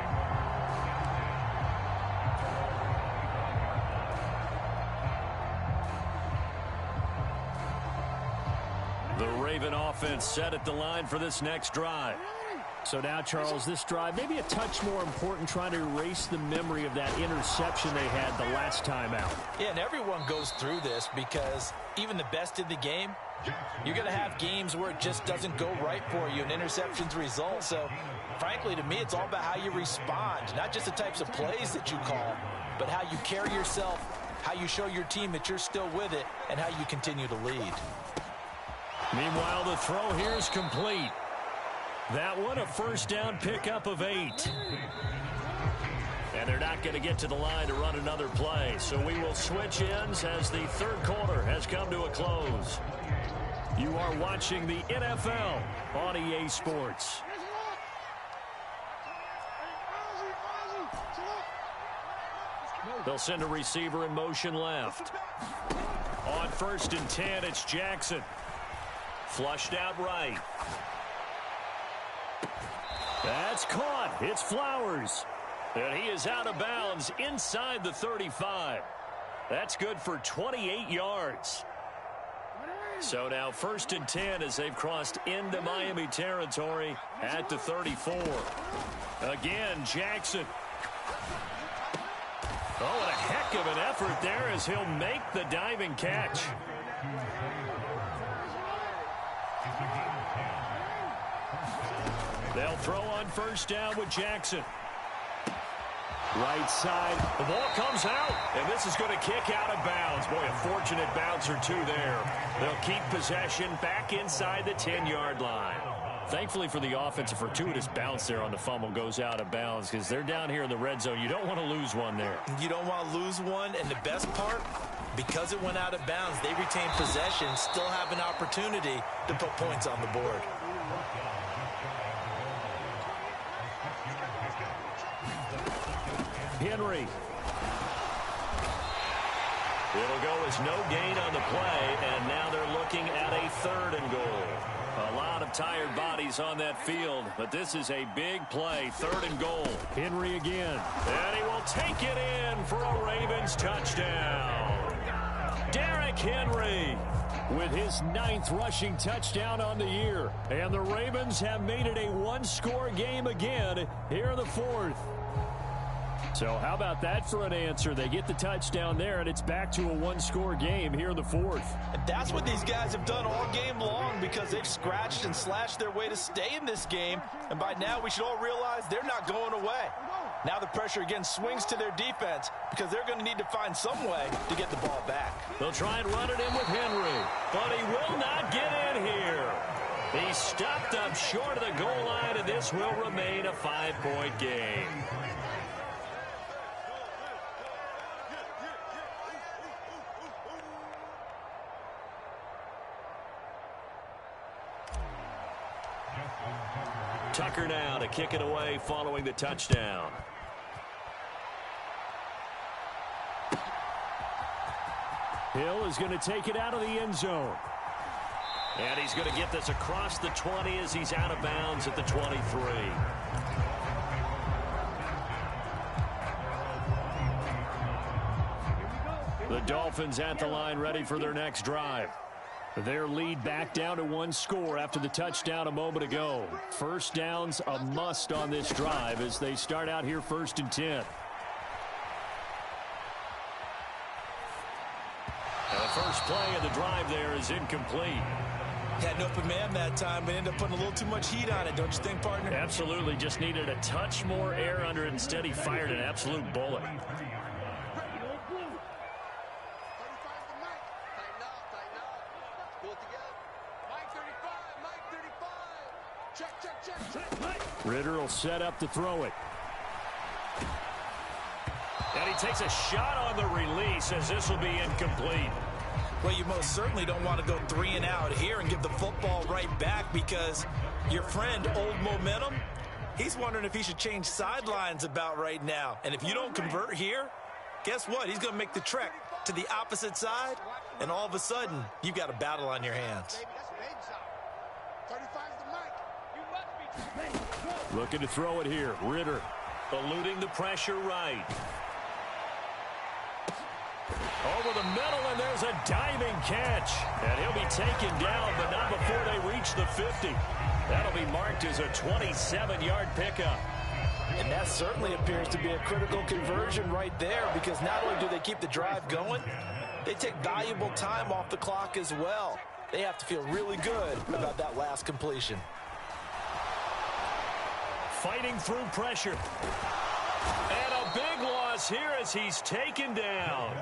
The Raven offense set at the line for this next drive. So now, Charles, this drive maybe a touch more important, trying to erase the memory of that interception they had the last time out. Yeah, and everyone goes through this because even the best in the game You're going to have games where it just doesn't go right for you and interceptions result. So, frankly, to me, it's all about how you respond. Not just the types of plays that you call, but how you carry yourself, how you show your team that you're still with it, and how you continue to lead. Meanwhile, the throw here is complete. That one, a first down pickup of 8. And they're not going to get to the line to run another play. So we will switch ends as the third quarter has come to a close. You are watching the NFL on EA Sports. They'll send a receiver in motion left. On 1st and 10, it's Jackson. Flushed out right. That's caught. It's Flowers. And he is out of bounds inside the 35. That's good for 28 yards. So now 1st and 10 as they've crossed into Miami territory at the 34. Again, Jackson. Oh, what a heck of an effort there as he'll make the diving catch. They'll throw on 1st down with Jackson. Right side. The ball comes out, and this is going to kick out of bounds. Boy, a fortunate bounce or two there. They'll keep possession back inside the 10-yard line. Thankfully for the offense, a fortuitous bounce there on the fumble goes out of bounds because they're down here in the red zone. You don't want to lose one there. You don't want to lose one, and the best part, because it went out of bounds, they retain possession, still have an opportunity to put points on the board. Henry. It'll go as no gain on the play, and now they're looking at a 3rd and goal. A lot of tired bodies on that field, but this is a big play. 3rd and goal. Henry again. And he will take it in for a Ravens touchdown. Derrick Henry with his 9th rushing touchdown on the year. And the Ravens have made it a one-score game again here in the 4th. So how about that for an answer? They get the touchdown there, and it's back to a one-score game here in the 4th. And that's what these guys have done all game long because they've scratched and slashed their way to stay in this game. And by now, we should all realize they're not going away. Now the pressure again swings to their defense because they're going to need to find some way to get the ball back. They'll try and run it in with Henry, but he will not get in here. He's stopped up short of the goal line, and this will remain a 5-point game. Tucker now to kick it away following the touchdown. Hill is going to take it out of the end zone. And he's going to get this across the 20 as he's out of bounds at the 23. The Dolphins at the line ready for their next drive. Their lead back down to 1 score after the touchdown a moment ago. First down's a must on this drive as they start out here 1st and 10. And the first play of the drive there is incomplete. Had an open man that time, but ended up putting a little too much heat on it, don't you think, partner? Absolutely. Just needed a touch more air under it. Instead, he fired an absolute bullet. Ritter will set up to throw it. And he takes a shot on the release as this will be incomplete. Well, you most certainly don't want to go 3 and out here and give the football right back because your friend, Old Momentum, he's wondering if he should change sidelines about right now. And if you don't convert here, guess what? He's going to make the trek to the opposite side, and all of a sudden, you've got a battle on your hands. Looking to throw it here. Ritter eluding the pressure right. Over the middle, and there's a diving catch. And he'll be taken down, but not before they reach the 50. That'll be marked as a 27-yard pickup. And that certainly appears to be a critical conversion right there because not only do they keep the drive going, they take valuable time off the clock as well. they have to feel really good about that last completion. Fighting through pressure. And a big loss here as he's taken down.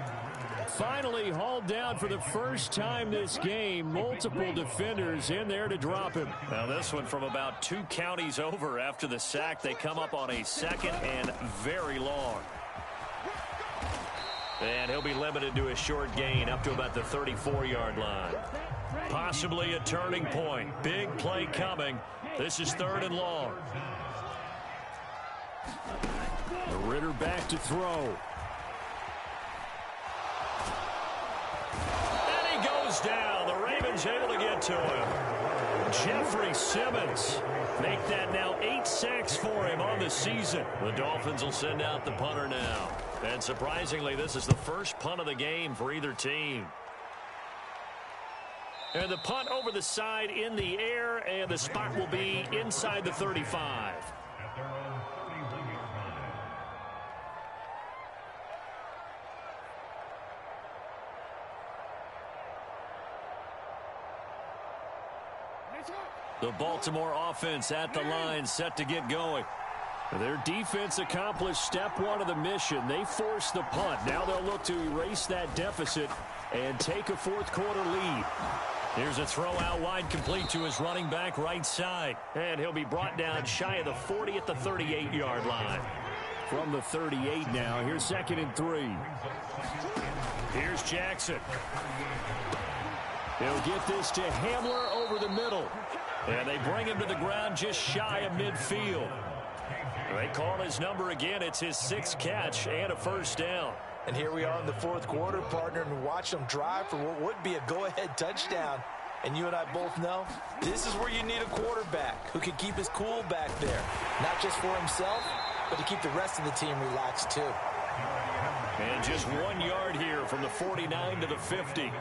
Finally hauled down for the first time this game. Multiple defenders in there to drop him. Now this one from about 2 counties over after the sack. They come up on a second and very long. And he'll be limited to a short gain up to about the 34-yard line. Possibly a turning point. Big play coming. This is 3rd and long. Ritter back to throw. And he goes down. The Ravens able to get to him. Jeffrey Simmons. Make that now 8 sacks for him on the season. The Dolphins will send out the punter now. And surprisingly, this is the first punt of the game for either team. And the punt over the side in the air, and the spot will be inside the 35. The Baltimore offense at the line, set to get going. Their defense accomplished step 1 of the mission. They forced the punt. Now they'll look to erase that deficit and take a 4th quarter lead. Here's a throw out wide, complete to his running back right side. And he'll be brought down shy of the 40 at the 38-yard line. From the 38 now, here's 2nd and 3. Here's Jackson. He'll get this to Hamler over the middle. And they bring him to the ground just shy of midfield. They call his number again. It's his 6th catch and a first down. And here we are in the 4th quarter, partner, and watch them drive for what would be a go-ahead touchdown. And you and I both know this is where you need a quarterback who can keep his cool back there. Not just for himself, but to keep the rest of the team relaxed too. And just 1 yard here from the 49 to the 50.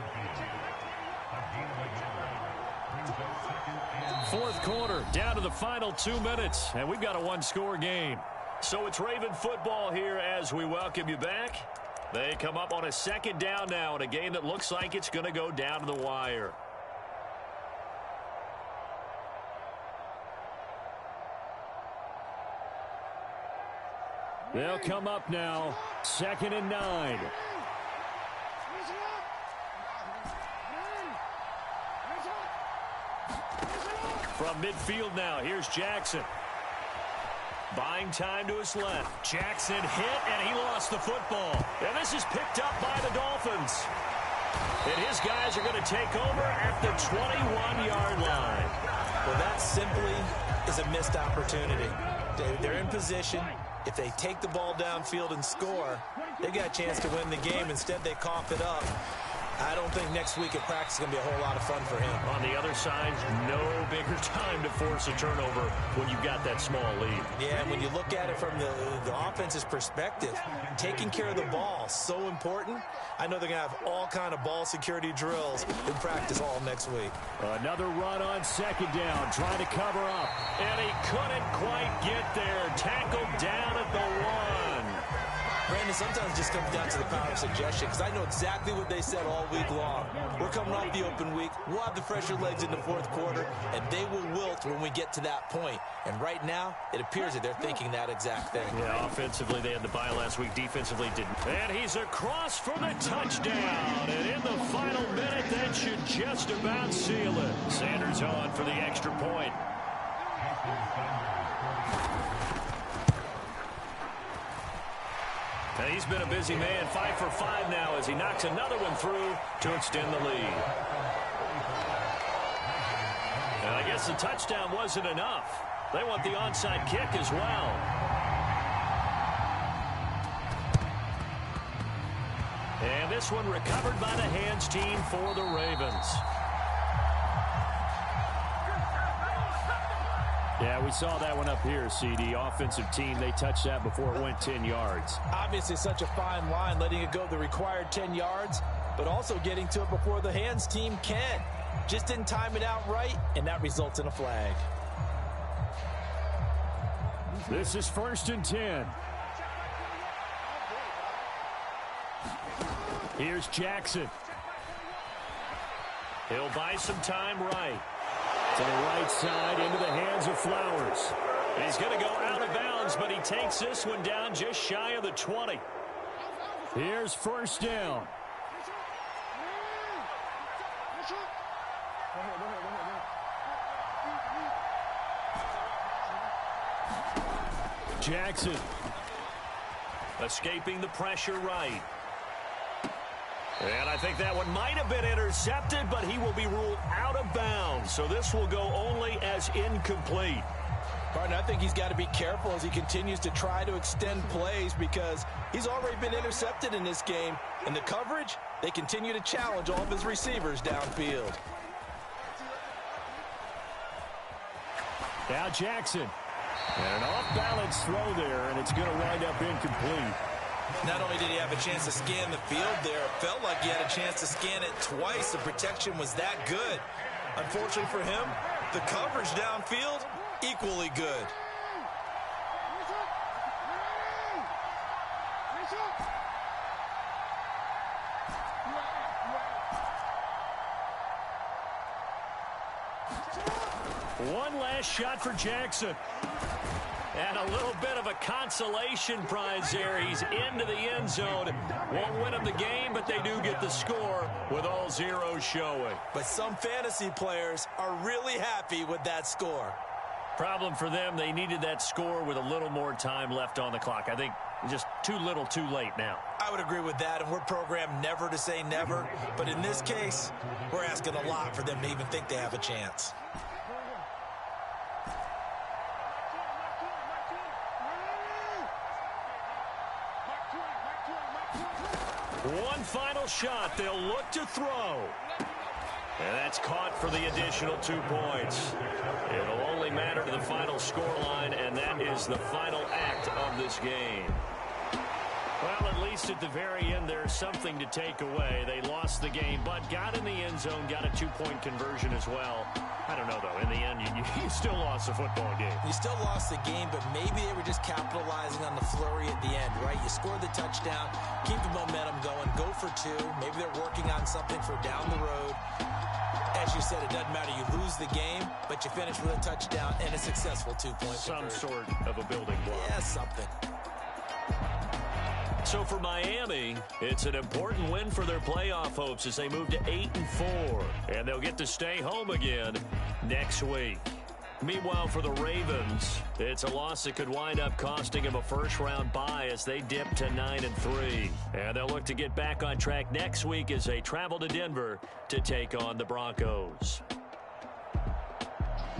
4th quarter, down to the final 2 minutes, and we've got a 1-score game. So it's Raven football here as we welcome you back. They come up on a 2nd down now in a game that looks like it's going to go down to the wire. They'll come up now, 2nd and 9. From midfield now, here's Jackson. Buying time to his left. Jackson hit, and he lost the football. And this is picked up by the Dolphins. And his guys are going to take over at the 21-yard line. Well, that simply is a missed opportunity. They're in position. If they take the ball downfield and score, they got a chance to win the game. Instead, they cough it up. I don't think next week at practice is going to be a whole lot of fun for him. On the other side, no bigger time to force a turnover when you've got that small lead. Yeah, and when you look at it from the offense's perspective, taking care of the ball, so important. I know they're going to have all kind of ball security drills in practice all next week. Another run on 2nd down, trying to cover up. And he couldn't quite get there. Tackled down at the 1. Brandon, sometimes it just comes down to the power of suggestion, because I know exactly what they said all week long. We're coming off the open week. We'll have the fresher legs in the 4th quarter, and they will wilt when we get to that point. And right now, it appears that they're thinking that exact thing. Yeah, offensively, they had the bye last week. Defensively, didn't. And he's across for the touchdown. And in the final minute, that should just about seal it. Sanders on for the extra point. And he's been a busy man, 5 for 5 now as he knocks another one through to extend the lead. And I guess the touchdown wasn't enough. They want the onside kick as well. And this one recovered by the hands team for the Ravens. Yeah, we saw that one up here, CD. Offensive team, they touched that before it went 10 yards. Obviously such a fine line, letting it go the required 10 yards, but also getting to it before the hands team can. Just didn't time it out right, and that results in a flag. This is 1st and 10. Here's Jackson. He'll buy some time right. To the right side, into the hands of Flowers. He's going to go out of bounds, but he takes this one down just shy of the 20. Here's first down. Jackson. Escaping the pressure right. And I think that one might have been intercepted, but he will be ruled out of bounds. So this will go only as incomplete. Partner, I think he's got to be careful as he continues to try to extend plays because he's already been intercepted in this game. And the coverage, they continue to challenge all of his receivers downfield. Now Jackson. And an off-balance throw there, and it's going to wind up incomplete. Not only did he have a chance to scan the field there, it felt like he had a chance to scan it twice. The protection was that good. Unfortunately for him, the coverage downfield, equally good. One last shot for Jackson. And a little bit of a consolation prize there. He's into the end zone. Won't win them the game, but they do get the score with all zeros showing. But some fantasy players are really happy with that score. Problem for them, they needed that score with a little more time left on the clock. I think just too little, too late now. I would agree with that, and we're programmed never to say never. But in this case, we're asking a lot for them to even think they have a chance. One final shot. They'll look to throw. And that's caught for the additional 2 points. It'll only matter to the final scoreline, and that is the final act of this game. Well, at least at the very end, there's something to take away. They lost the game, but got in the end zone, got a 2-point conversion as well. I don't know, though. In the end, you still lost the football game. You still lost the game, but maybe they were just capitalizing on the flurry at the end, right? You scored the touchdown, keep the momentum going, go for 2. Maybe they're working on something for down the road. As you said, it doesn't matter. You lose the game, but you finish with a touchdown and a successful 2-point Some conversion. sort of a building block. Yeah, something. So for Miami, it's an important win for their playoff hopes as they move to 8-4. And they'll get to stay home again next week. Meanwhile, for the Ravens, it's a loss that could wind up costing them a first-round bye as they dip to 9-3. And they'll look to get back on track next week as they travel to Denver to take on the Broncos.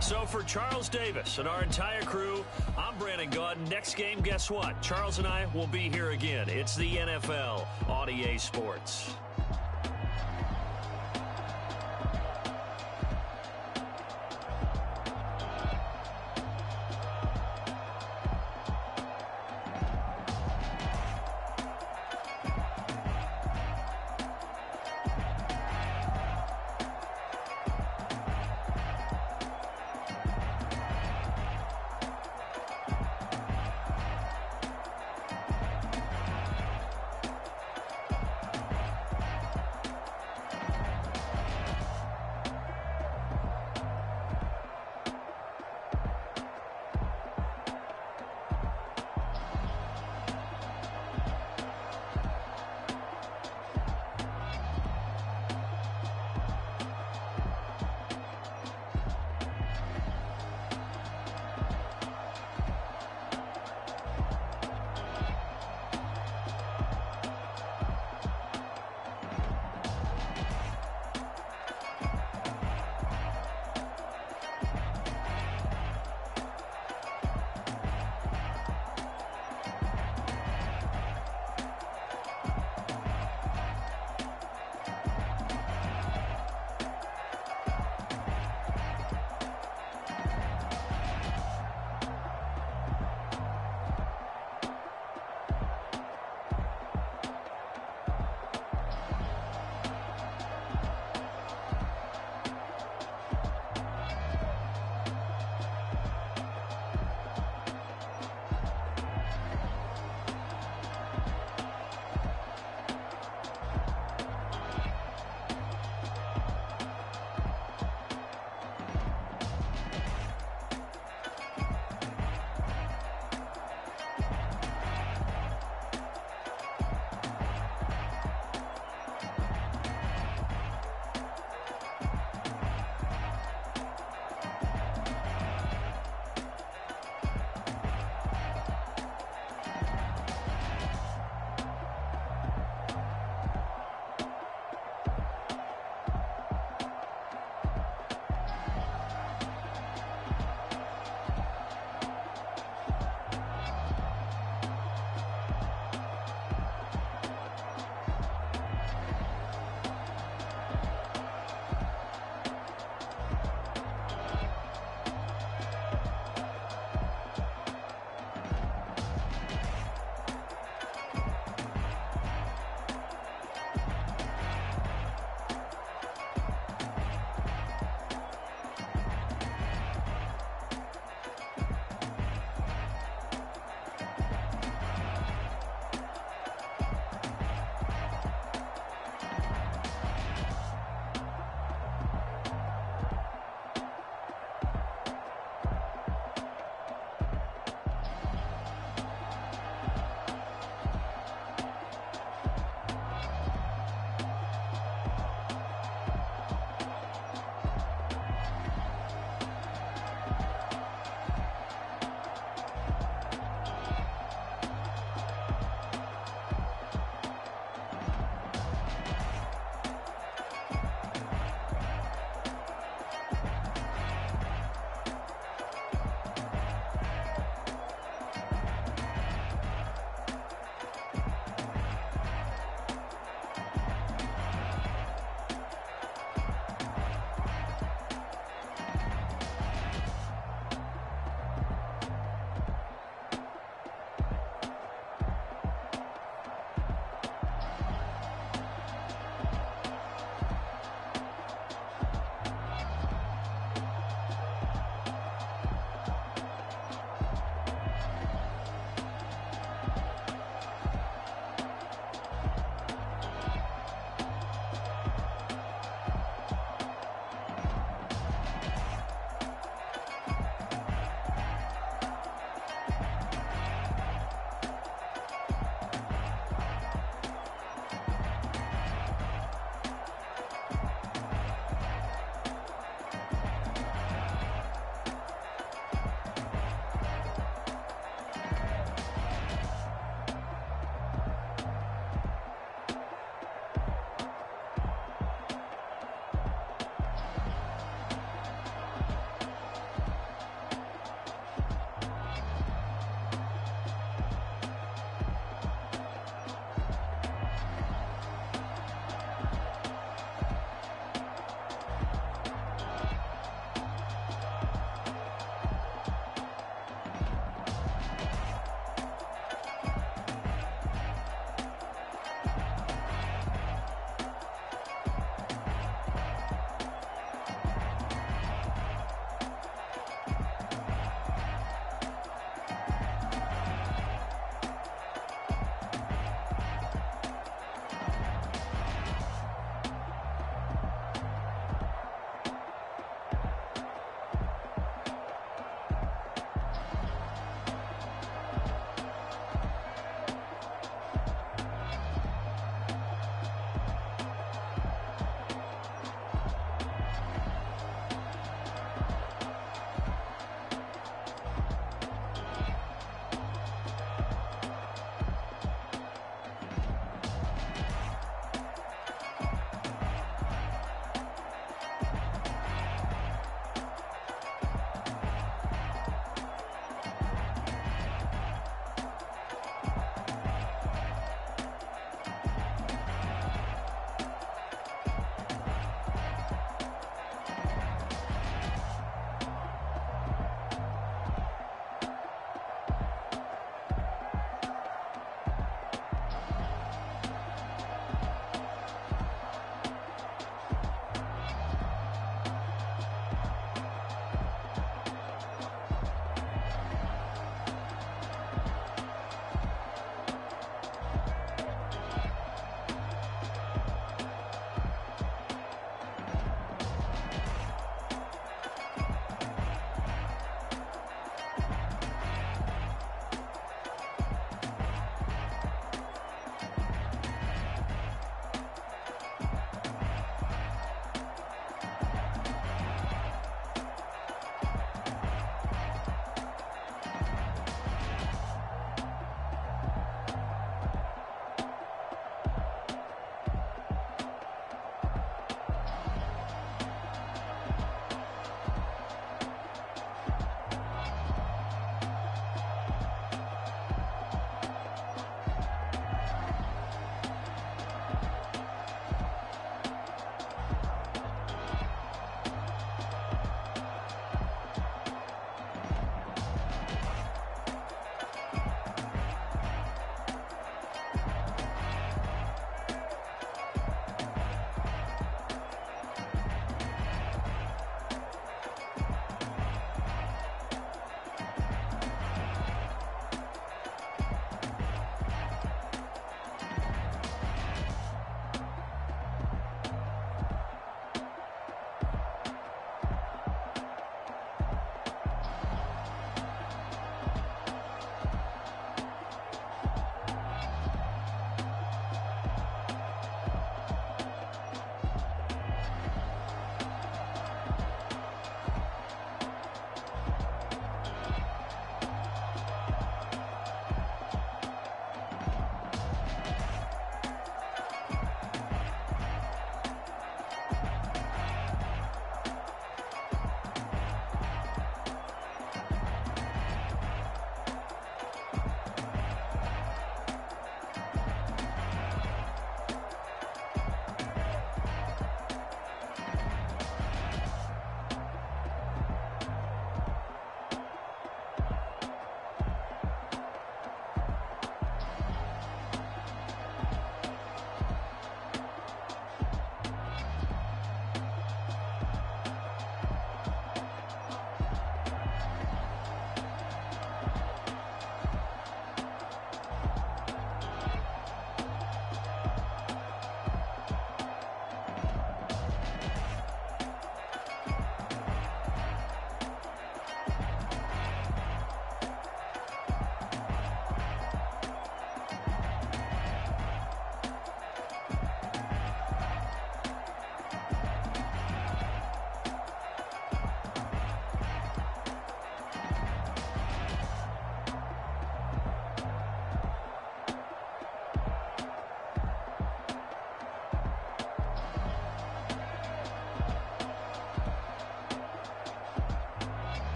So for Charles Davis and our entire crew, I'm Brandon Gaudin. Next game, guess what? Charles and I will be here again. It's the NFL on EA Sports.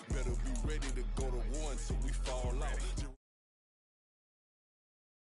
Better be ready to go to war until we fall out.